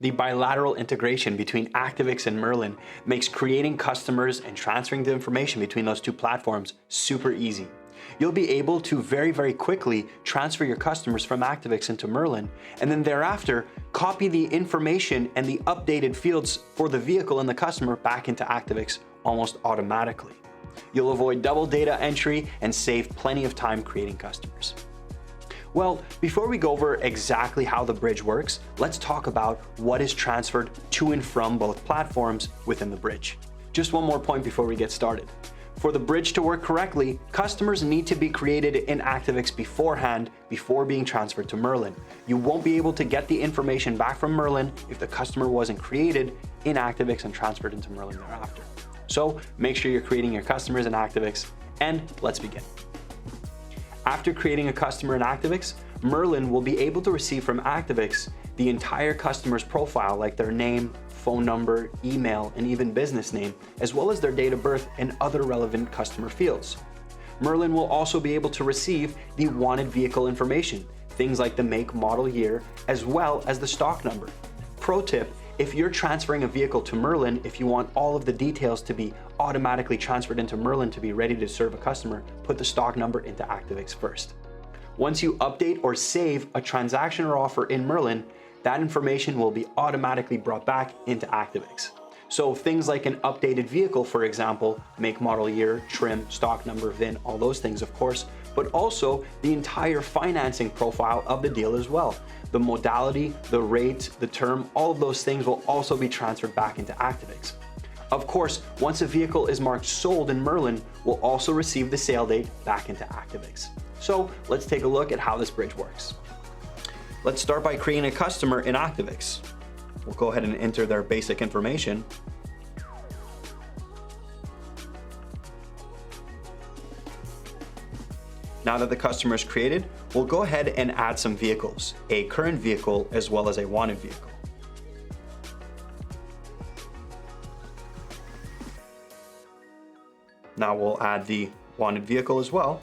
The bilateral integration between Activix and Merlin makes creating customers and transferring the information between those two platforms super easy. You'll be able to very quickly transfer your customers from Activix into Merlin, and then thereafter copy the information and the updated fields for the vehicle and the customer back into Activix almost automatically. You'll avoid double data entry and save plenty of time creating customers. Well, before we go over exactly how the bridge works, let's talk about what is transferred to and from both platforms within the bridge. Just one more point before we get started. For the bridge to work correctly, customers need to be created in Activix beforehand before being transferred to Merlin. You won't be able to get the information back from Merlin if the customer wasn't created in Activix and transferred into Merlin thereafter. So make sure you're creating your customers in Activix, and let's begin. After creating a customer in Activix, Merlin will be able to receive from Activix the entire customer's profile, like their name, phone number, email, and even business name, as well as their date of birth and other relevant customer fields. Merlin will also be able to receive the wanted vehicle information, things like the make, model, year, as well as the stock number. Pro tip: if you're transferring a vehicle to Merlin, if you want all of the details to be automatically transferred into Merlin to be ready to serve a customer, put the stock number into Activix first. Once you update or save a transaction or offer in Merlin, that information will be automatically brought back into Activix. So things like an updated vehicle, for example, make, model, year, trim, stock number, VIN, all those things of course, but also the entire financing profile of the deal as well. The modality, the rate, the term, all of those things will also be transferred back into Activix. Of course, once a vehicle is marked sold in Merlin, we'll also receive the sale date back into Activix. So let's take a look at how this bridge works. Let's start by creating a customer in Activix. We'll go ahead and enter their basic information. Now that the customer is created, we'll go ahead and add some vehicles, a current vehicle as well as a wanted vehicle. Now we'll add the wanted vehicle as well.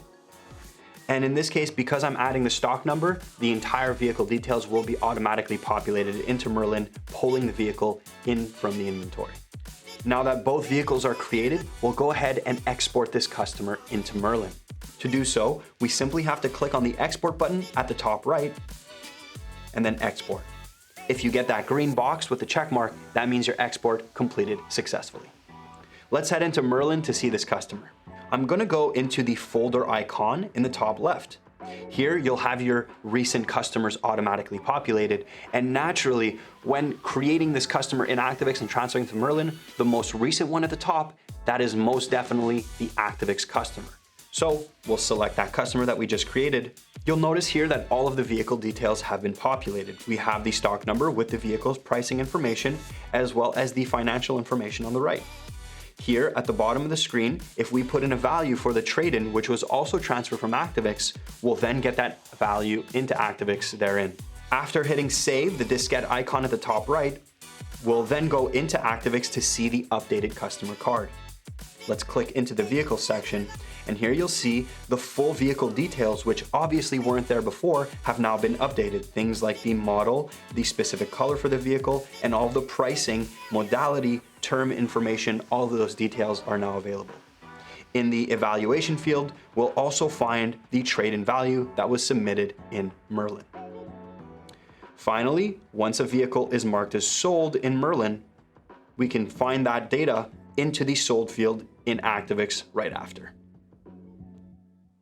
And in this case, because I'm adding the stock number, the entire vehicle details will be automatically populated into Merlin, pulling the vehicle in from the inventory. Now that both vehicles are created, we'll go ahead and export this customer into Merlin. To do so, we simply have to click on the export button at the top right and then export. If you get that green box with the check mark, that means your export completed successfully. Let's head into Merlin to see this customer. I'm gonna go into the folder icon in the top left. Here you'll have your recent customers automatically populated, and naturally, when creating this customer in Activix and transferring to Merlin, the most recent one at the top, that is most definitely the Activix customer. So we'll select that customer that we just created. You'll notice here that all of the vehicle details have been populated. We have the stock number with the vehicle's pricing information, as well as the financial information on the right. Here at the bottom of the screen, if we put in a value for the trade-in, which was also transferred from Activix, we'll then get that value into Activix therein. After hitting save, the diskette icon at the top right, we'll then go into Activix to see the updated customer card. Let's click into the vehicle section, and here you'll see the full vehicle details, which obviously weren't there before, have now been updated. Things like the model, the specific color for the vehicle, and all the pricing, modality, term information, all of those details are now available. In the evaluation field, we'll also find the trade-in value that was submitted in Merlin. Finally, once a vehicle is marked as sold in Merlin, we can find that data into the sold field in Activix right after.